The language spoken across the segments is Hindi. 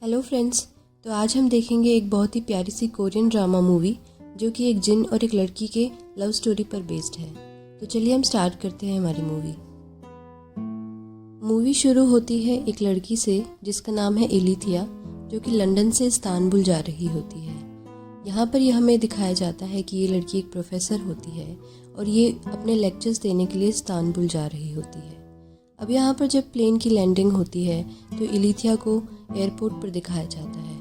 Hello friends. तो आज हम देखेंगे एक बहुत ही प्यारी सी कोरियन ड्रामा मूवी जो कि एक जिन और एक लड़की के लव स्टोरी पर बेस्ड है। तो चलिए हम स्टार्ट करते हैं हमारी मूवी शुरू होती है एक लड़की से जिसका नाम है इलिथिया, जो कि लंदन से इस्तांबुल जा रही होती है। यहाँ पर यह हमें दिखाया जाता है कि ये लड़की एक प्रोफेसर होती है और ये अपने लेक्चर्स देने के लिए इस्तांबुल जा रही होती है। अब यहाँ पर जब प्लेन की लैंडिंग होती है तो इलिथिया को एयरपोर्ट पर दिखाया जाता है।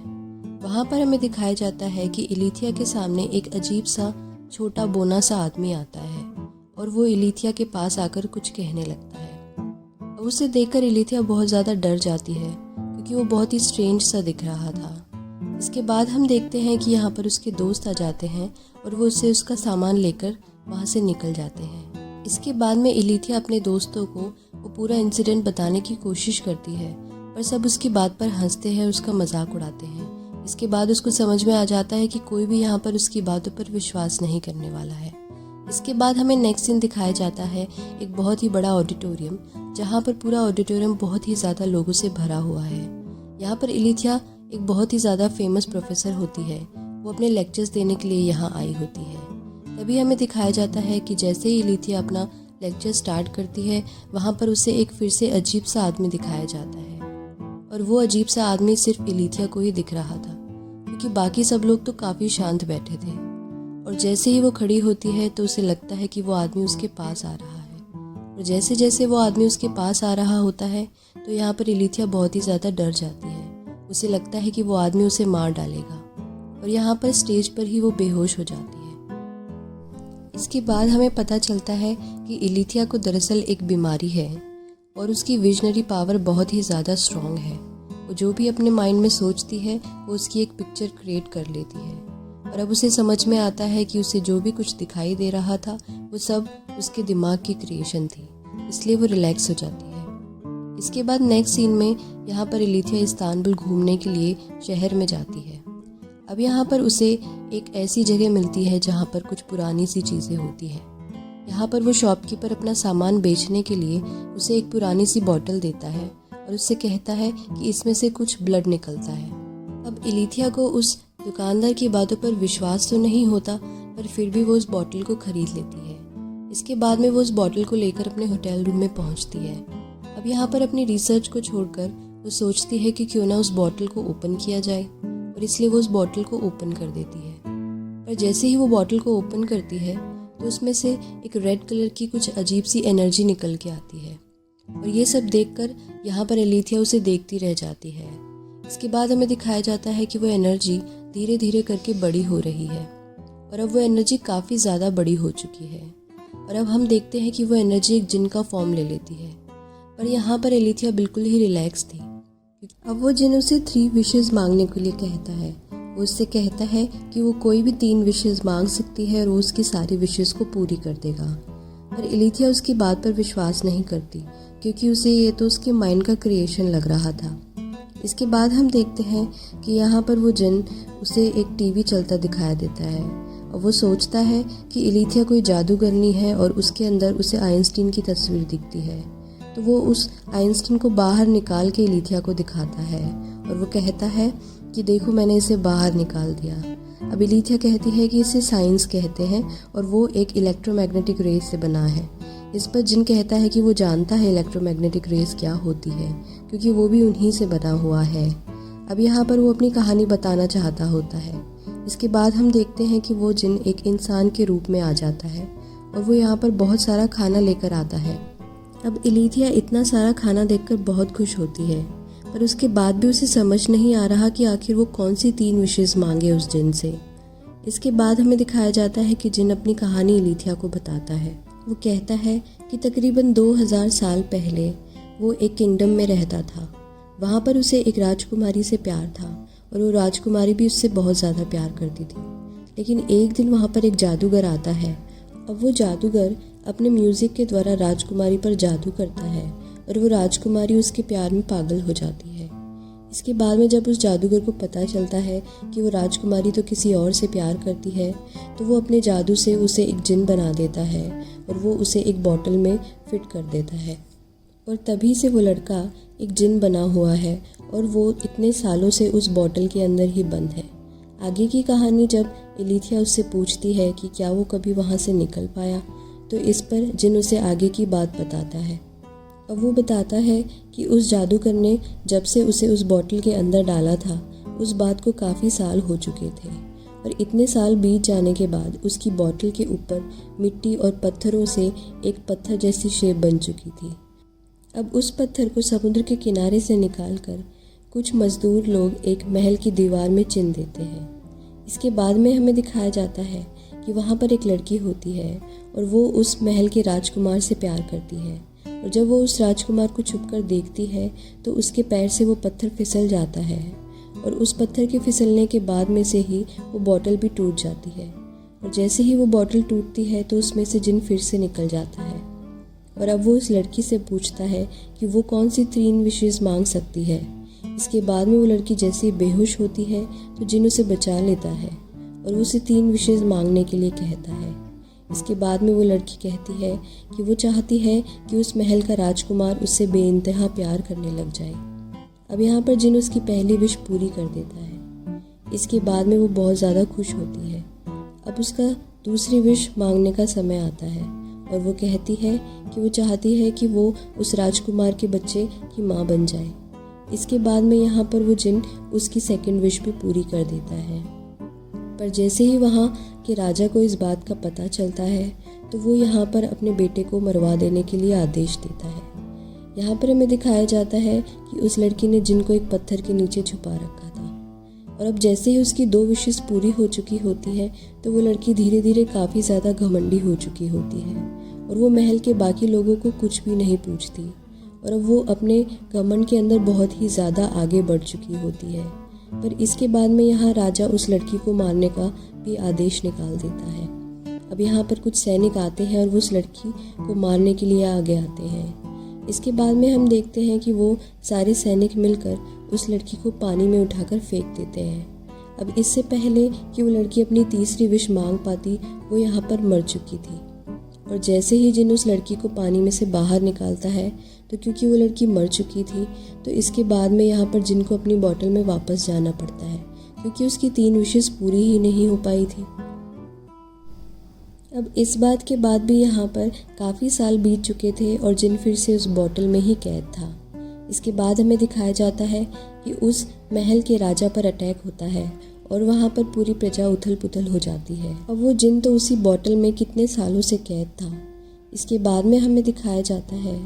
वहाँ पर हमें दिखाया जाता है कि इलिथिया के सामने एक अजीब सा छोटा बोना सा आदमी आता है और वो इलिथिया के पास आकर कुछ कहने लगता है। अब उसे देखकर इलिथिया बहुत ज़्यादा डर जाती है क्योंकि वो बहुत ही स्ट्रेंज सा दिख रहा था। इसके बाद हम देखते हैं कि यहाँ पर उसके दोस्त आ जाते हैं और वो उससे उसका सामान लेकर वहाँ से निकल जाते हैं। इसके बाद में इलिथिया अपने दोस्तों को वो पूरा इंसिडेंट बताने की कोशिश करती है, पर सब उसकी बात पर हंसते हैं, उसका मजाक उड़ाते हैं। इसके बाद उसको समझ में आ जाता है कि कोई भी यहाँ पर उसकी बातों पर विश्वास नहीं करने वाला है। इसके बाद हमें नेक्स्ट सीन दिखाया जाता है एक बहुत ही बड़ा ऑडिटोरियम, जहाँ पर पूरा ऑडिटोरियम बहुत ही ज़्यादा लोगों से भरा हुआ है। यहाँ पर इलिथिया एक बहुत ही ज़्यादा फेमस प्रोफेसर होती है, वो अपने लेक्चर्स देने के लिए यहाँ आई होती है। तभी हमें दिखाया जाता है कि जैसे ही इलिथिया अपना लेक्चर स्टार्ट करती है, वहाँ पर उसे एक फिर से अजीब सा आदमी दिखाया जाता है और वो अजीब सा आदमी सिर्फ इलिथिया को ही दिख रहा था क्योंकि बाकी सब लोग तो काफ़ी शांत बैठे थे। और जैसे ही वो खड़ी होती है तो उसे लगता है कि वो आदमी उसके पास आ रहा है, और जैसे जैसे वो आदमी उसके पास आ रहा होता है तो यहाँ पर इलिथिया बहुत ही ज़्यादा डर जाती है। उसे लगता है कि वो आदमी उसे मार डालेगा और यहाँ पर स्टेज पर ही वो बेहोश हो जाती है। इसके बाद हमें पता चलता है कि इलिथिया को दरअसल एक बीमारी है और उसकी विजनरी पावर बहुत ही ज़्यादा स्ट्रॉन्ग है। वो जो भी अपने माइंड में सोचती है वो उसकी एक पिक्चर क्रिएट कर लेती है, और अब उसे समझ में आता है कि उसे जो भी कुछ दिखाई दे रहा था वो सब उसके दिमाग की क्रिएशन थी, इसलिए वो रिलैक्स हो जाती है। इसके बाद नेक्स्ट सीन में यहाँ पर इलिथिया इस्तांबुल घूमने के लिए शहर में जाती है। अब यहाँ पर उसे एक ऐसी जगह मिलती है जहाँ पर कुछ पुरानी सी चीज़ें होती हैं। यहाँ पर वो शॉपकीपर अपना सामान बेचने के लिए उसे एक पुरानी सी बॉटल देता है और उससे कहता है कि इसमें से कुछ ब्लड निकलता है। अब इलिथिया को उस दुकानदार की बातों पर विश्वास तो नहीं होता, पर फिर भी वो उस बॉटल को खरीद लेती है। इसके बाद में वो उस बॉटल को लेकर अपने होटल रूम में पहुँचती है। अब यहाँ पर अपनी रिसर्च को छोड़कर वो सोचती है कि क्यों ना उस बॉटल को ओपन किया जाए, और इसलिए वो उस बॉटल को ओपन कर देती है। पर जैसे ही वो बॉटल को ओपन करती है तो उसमें से एक रेड कलर की कुछ अजीब सी एनर्जी निकल के आती है, और ये सब देखकर यहाँ पर इलिथिया उसे देखती रह जाती है। इसके बाद हमें दिखाया जाता है कि वो एनर्जी धीरे धीरे करके बड़ी हो रही है, और अब वो एनर्जी काफ़ी ज़्यादा बड़ी हो चुकी है, और अब हम देखते हैं कि वो एनर्जी एक जिन का फॉर्म ले लेती है। पर यहाँ पर इलिथिया बिल्कुल ही रिलैक्स थी। अब वो जिन उसे 3 विशेज़ मांगने के लिए कहता है। वो उससे कहता है कि वो कोई भी 3 विशेज़ मांग सकती है और वो उसकी सारी विशेज़ को पूरी कर देगा। पर इलिथिया उसकी बात पर विश्वास नहीं करती क्योंकि उसे ये तो उसके माइंड का क्रिएशन लग रहा था। इसके बाद हम देखते हैं कि यहाँ पर वो जिन उसे एक टीवी चलता दिखाया देता है, और वो सोचता है कि इलिथिया कोई जादूगरनी है और उसके अंदर उसे आइंस्टीन की तस्वीर दिखती है। तो वो उस आइंस्टीन को बाहर निकाल के इलिथिया को दिखाता है और वो कहता है कि देखो मैंने इसे बाहर निकाल दिया। अब इलिथिया कहती है कि इसे साइंस कहते हैं और वो एक इलेक्ट्रोमैग्नेटिक रेस से बना है। इस पर जिन कहता है कि वो जानता है इलेक्ट्रोमैग्नेटिक रेस क्या होती है क्योंकि वो भी उन्हीं से बना हुआ है। अब यहाँ पर वो अपनी कहानी बताना चाहता होता है। इसके बाद हम देखते हैं कि वो जिन एक इंसान के रूप में आ जाता है और वो यहाँ पर बहुत सारा खाना लेकर आता है। अब इलिथिया इतना सारा खाना देखकर बहुत खुश होती है, पर उसके बाद भी उसे समझ नहीं आ रहा कि आखिर वो कौन सी 3 विशेज़ मांगे उस जिन से। इसके बाद हमें दिखाया जाता है कि जिन अपनी कहानी इलिथिया को बताता है। वो कहता है कि तकरीबन 2000 साल पहले वो एक किंगडम में रहता था। वहाँ पर उसे एक राजकुमारी से प्यार था और वो राजकुमारी भी उससे बहुत ज़्यादा प्यार करती थी। लेकिन एक दिन वहाँ पर एक जादूगर आता है और वो जादूगर अपने म्यूज़िक के द्वारा राजकुमारी पर जादू करता है और वो राजकुमारी उसके प्यार में पागल हो जाती है। इसके बाद में जब उस जादूगर को पता चलता है कि वो राजकुमारी तो किसी और से प्यार करती है, तो वो अपने जादू से उसे एक जिन बना देता है और वो उसे एक बॉटल में फिट कर देता है। और तभी से वो लड़का एक जिन बना हुआ है और वो इतने सालों से उस बॉटल के अंदर ही बंद है। आगे की कहानी जब एलिथिया उससे पूछती है कि क्या वो कभी वहाँ से निकल पाया, तो इस पर जिन उसे आगे की बात बताता है। अब वो बताता है कि उस जादूगर ने जब से उसे उस बॉटल के अंदर डाला था, उस बात को काफ़ी साल हो चुके थे और इतने साल बीत जाने के बाद उसकी बॉटल के ऊपर मिट्टी और पत्थरों से एक पत्थर जैसी शेप बन चुकी थी। अब उस पत्थर को समुद्र के किनारे से निकालकर कुछ मजदूर लोग एक महल की दीवार में चिन देते हैं। इसके बाद में हमें दिखाया जाता है कि वहाँ पर एक लड़की होती है और वो उस महल के राजकुमार से प्यार करती है, और जब वो उस राजकुमार को छुपकर देखती है तो उसके पैर से वो पत्थर फिसल जाता है और उस पत्थर के फिसलने के बाद में से ही वो बॉटल भी टूट जाती है। और जैसे ही वो बॉटल टूटती है तो उसमें से जिन फिर से निकल जाता है। और अब वो उस लड़की से पूछता है कि वो कौन सी 3 विशेष मांग सकती है। इसके बाद में वो लड़की जैसे ही बेहोश होती है तो जिन उसे बचा लेता है और उसे 3 विशेष मांगने के लिए कहता है। इसके बाद में वो लड़की कहती है कि वो चाहती है कि उस महल का राजकुमार उससे बेइंतहा प्यार करने लग जाए। अब यहाँ पर जिन उसकी पहली विश पूरी कर देता है। इसके बाद में वो बहुत ज़्यादा खुश होती है। अब उसका दूसरी विश मांगने का समय आता है और वो कहती है कि वो चाहती है कि वो उस राजकुमार के बच्चे की माँ बन जाए। इसके बाद में यहाँ पर वो जिन उसकी सेकंड विश भी पूरी कर देता है। पर जैसे ही वहाँ के राजा को इस बात का पता चलता है तो वो यहाँ पर अपने बेटे को मरवा देने के लिए आदेश देता है। यहाँ पर हमें दिखाया जाता है कि उस लड़की ने जिन को एक पत्थर के नीचे छुपा रखा था, और अब जैसे ही उसकी 2 विशेस पूरी हो चुकी होती है तो वो लड़की धीरे धीरे काफ़ी ज़्यादा घमंडी हो चुकी होती है और वो महल के बाकी लोगों को कुछ भी नहीं पूछती, और अब वो अपने घमंड के अंदर बहुत ही ज़्यादा आगे बढ़ चुकी होती है। पर इसके बाद में यहाँ राजा उस लड़की को मारने का भी आदेश निकाल देता है। अब यहाँ पर कुछ सैनिक आते हैं और वो उस लड़की को मारने के लिए आगे आते हैं। इसके बाद में हम देखते हैं कि वो सारे सैनिक मिलकर उस लड़की को पानी में उठाकर फेंक देते हैं। अब इससे पहले कि वो लड़की अपनी तीसरी विश मांग पाती, वो यहाँ पर मर चुकी थी। और जैसे ही जिन उस लड़की को पानी में से बाहर निकालता है तो क्योंकि वो लड़की मर चुकी थी तो इसके बाद में यहाँ पर जिन को अपनी बॉटल में वापस जाना पड़ता है क्योंकि उसकी 3 विशेस पूरी ही नहीं हो पाई थी। अब इस बात के बाद भी यहाँ पर काफ़ी साल बीत चुके थे और जिन फिर से उस बॉटल में ही कैद था। इसके बाद हमें दिखाया जाता है कि उस महल के राजा पर अटैक होता है और वहाँ पर पूरी प्रजा उथल पुथल हो जाती है। अब वो जिन तो उसी बॉटल में कितने सालों से कैद था। इसके बाद में हमें दिखाया जाता है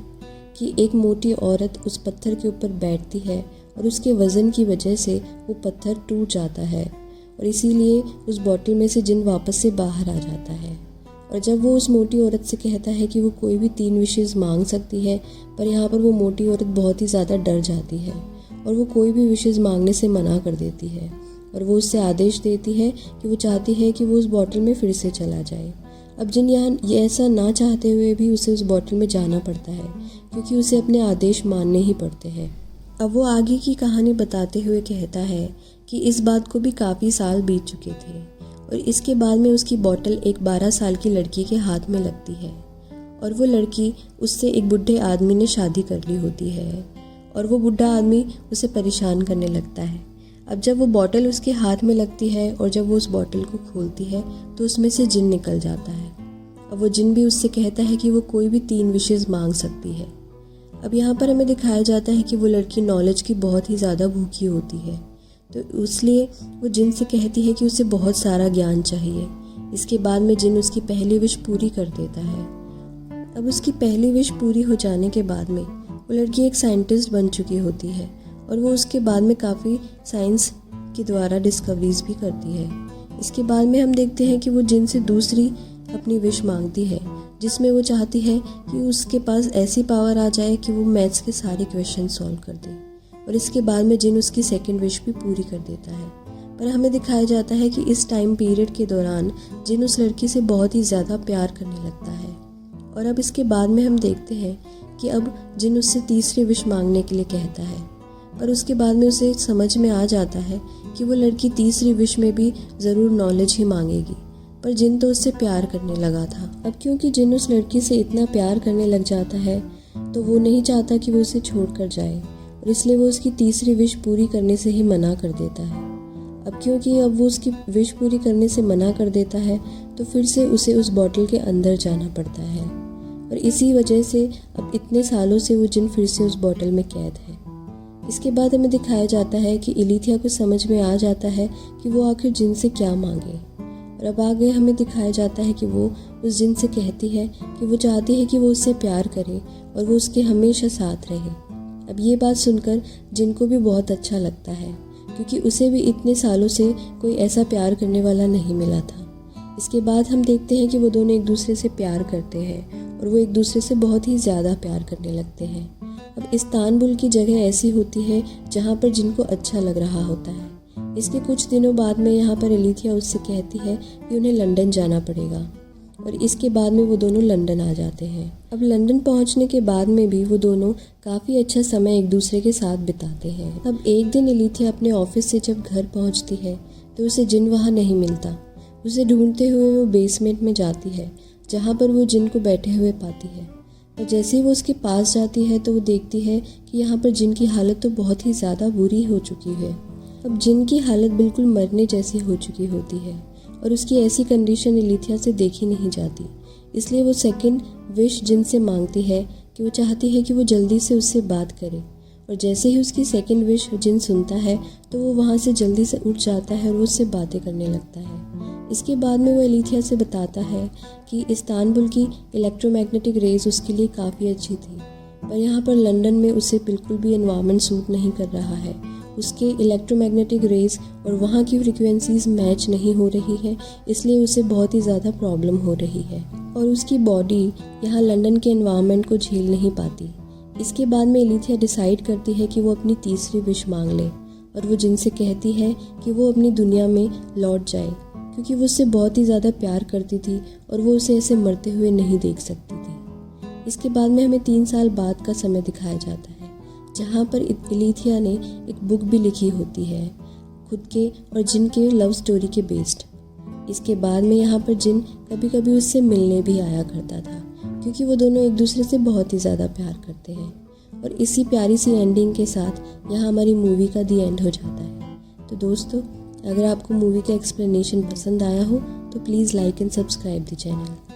कि एक मोटी औरत उस पत्थर के ऊपर बैठती है और उसके वज़न की वजह से वो पत्थर टूट जाता है और इसीलिए उस बॉटल में से जिन वापस से बाहर आ जाता है। और जब वो उस मोटी औरत से कहता है कि वो कोई भी 3 विशेस मांग सकती है, पर यहाँ पर वो मोटी औरत बहुत ही ज़्यादा डर जाती है और वो कोई भी विशेस मांगने से मना कर देती है और वो उससे आदेश देती है कि वो चाहती है कि वो उस बॉटल में फिर से चला जाए। अब जिन यहाँ ये ऐसा ना चाहते हुए भी उसे उस बॉटल में जाना पड़ता है क्योंकि उसे अपने आदेश मानने ही पड़ते हैं। अब वो आगे की कहानी बताते हुए कहता है कि इस बात को भी काफ़ी साल बीत चुके थे और इसके बाद में उसकी बॉटल एक 12 साल की लड़की के हाथ में लगती है और वो लड़की उससे एक बुढ़े आदमी ने शादी कर ली होती है और वो बुढ़ा आदमी उसे परेशान करने लगता है। अब जब वो बॉटल उसके हाथ में लगती है और जब वो उस बॉटल को खोलती है तो उसमें से जिन निकल जाता है। अब वो जिन भी उससे कहता है कि वो कोई भी 3 विशेस मांग सकती है। अब यहाँ पर हमें दिखाया जाता है कि वो लड़की नॉलेज की बहुत ही ज़्यादा भूखी होती है, तो इसलिए वो जिन से कहती है कि उसे बहुत सारा ज्ञान चाहिए। इसके बाद में जिन उसकी पहली विश पूरी कर देता है। अब उसकी पहली विश पूरी हो जाने के बाद में वो लड़की एक साइंटिस्ट बन चुकी होती है और वो उसके बाद में काफ़ी साइंस के द्वारा डिस्कवरीज भी करती है। इसके बाद में हम देखते हैं कि वो जिन से दूसरी अपनी विश मांगती है जिसमें वो चाहती है कि उसके पास ऐसी पावर आ जाए कि वो मैथ्स के सारे क्वेश्चन सॉल्व कर दे और इसके बाद में जिन उसकी सेकंड विश भी पूरी कर देता है। पर हमें दिखाया जाता है कि इस टाइम पीरियड के दौरान जिन उस लड़की से बहुत ही ज़्यादा प्यार करने लगता है और अब इसके बाद में हम देखते हैं कि अब जिन उससे तीसरी विश मांगने के लिए कहता है, पर उसके बाद में उसे समझ में आ जाता है कि वो लड़की तीसरी विश में भी ज़रूर नॉलेज ही मांगेगी, पर जिन तो उससे प्यार करने लगा था। अब क्योंकि जिन उस लड़की से इतना प्यार करने लग जाता है तो वो नहीं चाहता कि वो उसे छोड़ कर जाए और इसलिए वो उसकी तीसरी विश पूरी करने से ही मना कर देता है। अब क्योंकि अब वो उसकी विश पूरी करने से मना कर देता है तो फिर से उसे उस बॉटल के अंदर जाना पड़ता है और इसी वजह से अब इतने सालों से वो जिन फिर से उस बॉटल में कैद है। इसके बाद हमें दिखाया जाता है कि इलीथिया को समझ में आ जाता है कि वो आखिर जिन से क्या मांगे और अब आगे हमें दिखाया जाता है कि वो उस जिन से कहती है कि वो चाहती है कि वो उससे प्यार करे और वो उसके हमेशा साथ रहे। अब ये बात सुनकर जिन को भी बहुत अच्छा लगता है क्योंकि उसे भी इतने सालों से कोई ऐसा प्यार करने वाला नहीं मिला था। इसके बाद हम देखते हैं कि वो दोनों एक दूसरे से प्यार करते हैं और वो एक दूसरे से बहुत ही ज़्यादा प्यार करने लगते हैं। अब इस्तांबुल की जगह ऐसी होती है जहाँ पर जिनको अच्छा लग रहा होता है। इसके कुछ दिनों बाद में यहाँ पर इलीथिया उससे कहती है कि उन्हें लंदन जाना पड़ेगा और इसके बाद में वो दोनों लंदन आ जाते हैं। अब लंदन पहुँचने के बाद में भी वो दोनों काफ़ी अच्छा समय एक दूसरे के साथ बिताते हैं। अब एक दिन इलीथिया अपने ऑफिस से जब घर पहुँचती है तो उसे जिन वहाँ नहीं मिलता। उसे ढूंढते हुए वो बेसमेंट में जाती है जहाँ पर वो जिन को बैठे हुए पाती है और जैसे ही वो उसके पास जाती है तो वो देखती है कि यहाँ पर जिन की हालत तो बहुत ही ज़्यादा बुरी हो चुकी है। अब जिन की हालत बिल्कुल मरने जैसी हो चुकी होती है और उसकी ऐसी कंडीशन इलीथिया से देखी नहीं जाती। इसलिए वो सेकंड विश जिन से मांगती है कि वो चाहती है कि वो जल्दी से उससे बात करे और जैसे ही उसकी सेकंड विश जिन सुनता है तो वो वहाँ से जल्दी से उठ जाता है और वो उससे बातें करने लगता है। इसके बाद में वो इलीथिया से बताता है कि इस्तांबुल की इलेक्ट्रोमैग्नेटिक रेज उसके लिए काफ़ी अच्छी थी पर यहाँ पर लंदन में उसे बिल्कुल भी एनवायरनमेंट सूट नहीं कर रहा है। उसके इलेक्ट्रोमैग्नेटिक रेज और वहाँ की फ्रिक्वेंसीज मैच नहीं हो रही है, इसलिए उसे बहुत ही ज़्यादा प्रॉब्लम हो रही है और उसकी बॉडी यहाँ लंदन के एनवायरनमेंट को झेल नहीं पाती। इसके बाद में इलीथिया डिसाइड करती है कि वो अपनी तीसरी विश मांग ले और वो जिनसे कहती है कि वो अपनी दुनिया में लौट जाए क्योंकि वो उससे बहुत ही ज़्यादा प्यार करती थी और वो उसे ऐसे मरते हुए नहीं देख सकती थी। इसके बाद में हमें 3 साल बाद का समय दिखाया जाता है जहाँ पर इलीथिया ने एक बुक भी लिखी होती है खुद के और जिन के लव स्टोरी के बेस्ड। इसके बाद में यहाँ पर जिन कभी कभी उससे मिलने भी आया करता था क्योंकि वो दोनों एक दूसरे से बहुत ही ज़्यादा प्यार करते हैं और इसी प्यारी सी एंडिंग के साथ यहाँ हमारी मूवी का दी एंड हो जाता है। तो दोस्तों, अगर आपको मूवी का एक्सप्लेनेशन पसंद आया हो तो please like and subscribe the channel.